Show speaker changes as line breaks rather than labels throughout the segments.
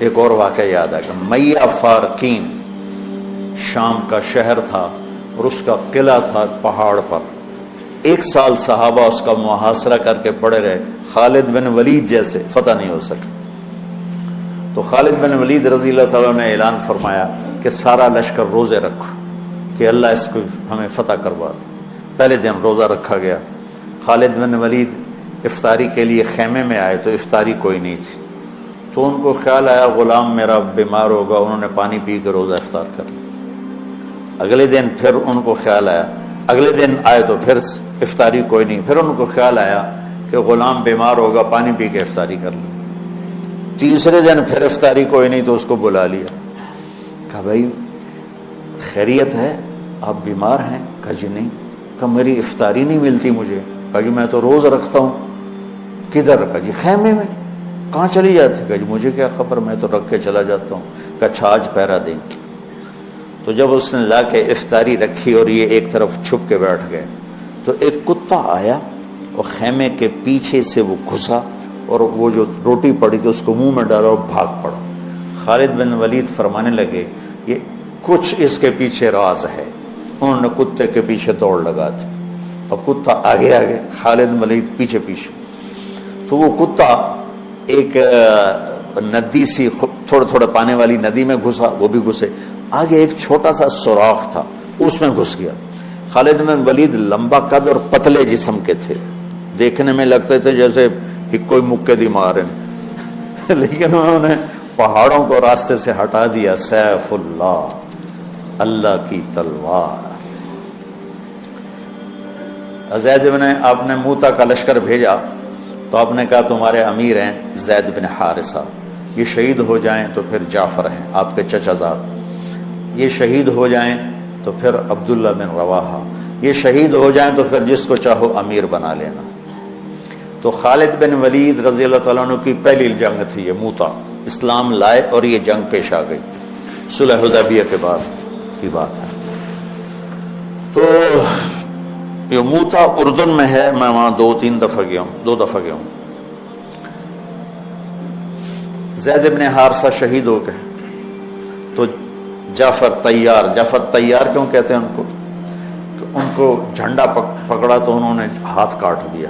ایک اور واقعہ یاد آ گیا. میہ فارقین شام کا شہر تھا اور اس کا قلعہ تھا پہاڑ پر. 1 سال صحابہ اس کا محاصرہ کر کے پڑے رہے. خالد بن ولید جیسے فتح نہیں ہو سکا. تو خالد بن ولید رضی اللہ تعالیٰ نے اعلان فرمایا کہ سارا لشکر روزے رکھو کہ اللہ اس کو ہمیں فتح کروا دے. پہلے دن روزہ رکھا گیا. خالد بن ولید افطاری کے لیے خیمے میں آئے تو افطاری کوئی نہیں تھی. تو ان کو خیال آیا غلام میرا بیمار ہوگا. انہوں نے پانی پی کے روزہ افطار کر لیا. اگلے دن پھر ان کو خیال آیا, اگلے دن آئے تو پھر افطاری کوئی نہیں. پھر ان کو خیال آیا کہ غلام بیمار ہوگا, پانی پی کے افطاری کر لی. تیسرے دن پھر افطاری کوئی نہیں تو اس کو بلا لیا. کہا بھائی خیریت ہے, آپ بیمار ہیں؟ کہا جی نہیں. کہا میری افطاری نہیں ملتی مجھے. کہا جی میں تو روز رکھتا ہوں. کدھر؟ کہا جی خیمے میں. کہاں چلی جاتی؟ کہا جی مجھے کیا خبر, میں تو رکھ کے چلا جاتا ہوں. کہا اچھا آج پہرا دیں. تو جب اس نے لا کے افطاری رکھی اور یہ ایک طرف چھپ کے بیٹھ گئے تو ایک کتا آیا اور خیمے کے پیچھے سے وہ گھسا اور وہ جو روٹی پڑی تھی اس کو منہ میں ڈالا اور بھاگ پڑا. خالد بن ولید فرمانے لگے یہ کچھ اس کے پیچھے راز ہے. انہوں نے کتے کے پیچھے دوڑ لگا دی اور کتا آگے آگے, خالد بن ولید پیچھے پیچھے. تو وہ کتا ایک ندی سی تھوڑا تھوڑا پانی والی ندی میں گھسا, وہ بھی گھسے. آگے ایک چھوٹا سا سوراخ تھا, اس میں گھس گیا. خالد بن ولید لمبا قد اور پتلے جسم کے تھے, دیکھنے میں لگتے تھے جیسے کوئی مکے دی مار ہیں لیکن انہوں نے پہاڑوں کو راستے سے ہٹا دیا. سیف اللہ, اللہ کی تلوار. زید بن, آپ نے موتا کا لشکر بھیجا تو آپ نے کہا تمہارے امیر ہیں زید بن حارثہ, یہ شہید ہو جائیں تو پھر جعفر ہیں آپ کے چچا زاد, یہ شہید ہو جائیں تو پھر عبداللہ بن رواحہ, یہ شہید ہو جائیں تو پھر جس کو چاہو امیر بنا لینا. تو خالد بن ولید رضی اللہ تعالیٰ عنہ کی پہلی جنگ تھی یہ موتا. اسلام لائے اور یہ جنگ پیش آ گئی, صلح حدیبیہ کے بعد کی بات ہے. تو یہ موتا اردن میں ہے, میں وہاں 2-3 دفعہ گیا ہوں, 2 دفعہ گیا ہوں. زید بن حارثہ شہید ہو گئے تو جعفر تیار کیوں کہتے ہیں ان کو؟ ان کو جھنڈا پکڑا تو انہوں نے ہاتھ کاٹ دیا,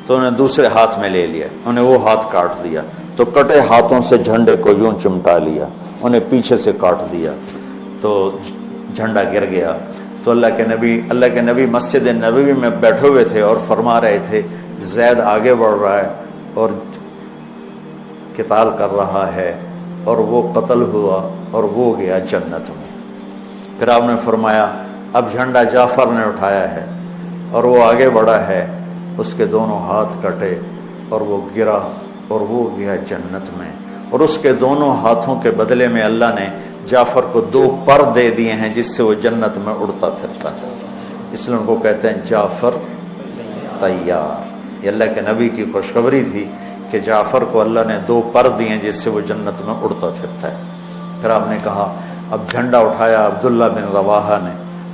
تو انہوں نے دوسرے ہاتھ میں لے لیا, انہیں وہ ہاتھ کاٹ دیا, تو کٹے ہاتھوں سے جھنڈے کو یوں چمٹا لیا, انہیں پیچھے سے کاٹ دیا تو جھنڈا گر گیا. تو اللہ کے نبی مسجد نبوی میں بیٹھے ہوئے تھے اور فرما رہے تھے زید آگے بڑھ رہا ہے اور قتال کر رہا ہے اور وہ قتل ہوا اور وہ گیا جنت میں. پھر آپ نے فرمایا اب جھنڈا جعفر نے اٹھایا ہے اور وہ آگے بڑھا ہے, اس کے دونوں ہاتھ کٹے اور وہ گرا اور وہ گیا جنت میں, اور اس کے دونوں ہاتھوں کے بدلے میں اللہ نے جعفر کو 2 پر دے دیے ہیں جس سے وہ جنت میں اڑتا پھرتا ہے. اس لیے ان کو کہتے ہیں جعفر تیار. یہ اللہ کے نبی کی خوشخبری تھی کہ جعفر کو اللہ نے 2 پر دیے جس سے وہ جنت میں اڑتا پھرتا ہے. پھر آپ نے کہا اب جھنڈا اٹھایا عبداللہ بن رواحہ نے,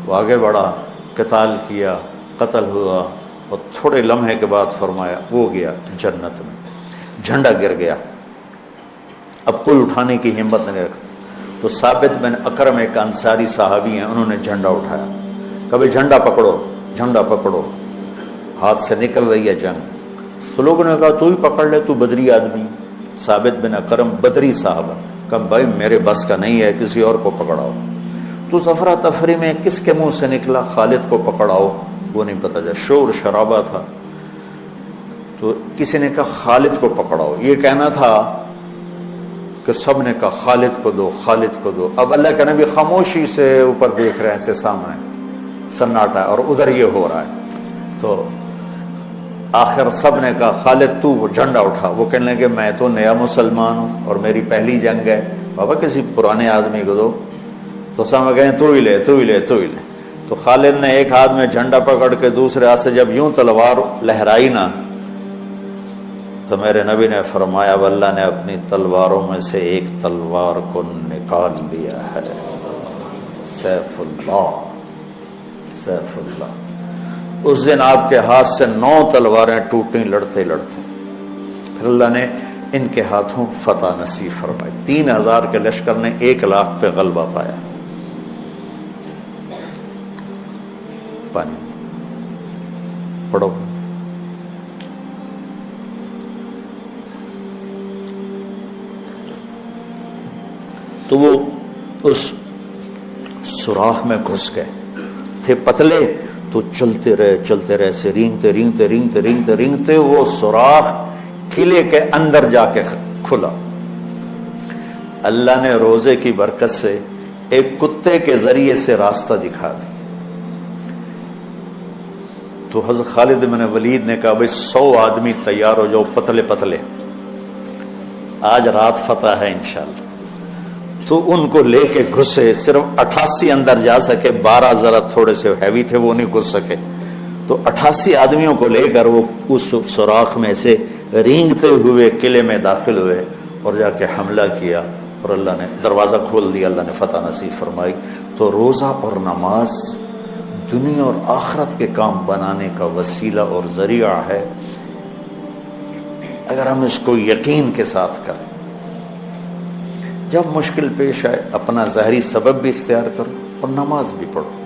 وہ آگے بڑھا, قتال کیا, قتل ہوا, اور تھوڑے لمحے کے بعد فرمایا وہ گیا جنت میں. جھنڈا گر گیا, اب کوئی اٹھانے کی ہمت نہیں رکھتا. تو ثابت بن اکرم ایک انصاری صحابی ہیں, انہوں نے جھنڈا اٹھایا, کبھی جھنڈا پکڑو, جھنڈا پکڑو, ہاتھ سے نکل رہی ہے جنگ. تو لوگوں نے کہا تو ہی پکڑ لے, تو بدری آدمی. ثابت بن اکرم بدری صحابہ, کہا بھائی میرے بس کا نہیں ہے, کسی اور کو پکڑاؤ. تو افرا تفری میں کس کے منہ سے نکلا خالد کو پکڑاؤ, وہ نہیں پتا جا, شور شرابہ تھا. تو کسی نے کہا خالد کو پکڑاؤ, یہ کہنا تھا کہ سب نے کہا خالد کو دو, خالد کو دو. اب اللہ کے نبی خاموشی سے اوپر دیکھ رہے ہیں, سے سامنے سناٹا اور ادھر یہ ہو رہا ہے. تو آخر سب نے کہا خالد تو جھنڈا اٹھا. وہ کہنے لگے میں تو نیا مسلمان ہوں اور میری پہلی جنگ ہے, بابا کسی پرانے آدمی کو دو. تو سمجھ گئے تو ہی لے, تو ہی لے, تو ہی لے. تو خالد نے ایک ہاتھ میں جھنڈا پکڑ کے دوسرے ہاتھ سے جب یوں تلوار لہرائی نا, تو میرے نبی نے فرمایا اب اللہ نے اپنی تلواروں میں سے ایک تلوار کو نکال لیا ہے. سیف اللہ, سیف اللہ. اس دن آپ کے ہاتھ سے 9 تلواریں ٹوٹیں لڑتے لڑتے. پھر اللہ نے ان کے ہاتھوں فتح نصیب فرمائی۔ 3000 کے لشکر نے 1 لاکھ پہ غلبہ پایا۔ پانی پڑھو۔ تو وہ اس سوراخ میں گھس گئے تھے، پتلے تو چلتے رہے سے رینگتے وہ سوراخ قلعے کے اندر جا کے کھلا۔ اللہ نے روزے کی برکت سے ایک کتے کے ذریعے سے راستہ دکھا دی۔ تو حضرت خالد بن ولید نے کہا بھائی 100 آدمی تیار ہو جاؤ، پتلے پتلے، آج رات فتح ہے انشاءاللہ۔ تو ان کو لے کے گھسے، صرف 88 اندر جا سکے، 12 ذرا تھوڑے سے ہیوی تھے وہ نہیں گھس سکے، تو 88 آدمیوں کو لے کر وہ اس سوراخ میں سے رینگتے ہوئے قلعے میں داخل ہوئے اور جا کے حملہ کیا، اور اللہ نے دروازہ کھول دیا، اللہ نے فتح نصیب فرمائی۔ تو روزہ اور نماز دنیا اور آخرت کے کام بنانے کا وسیلہ اور ذریعہ ہے، اگر ہم اس کو یقین کے ساتھ کریں۔ جب مشکل پیش آئے اپنا ظاہری سبب بھی اختیار کرو اور نماز بھی پڑھو۔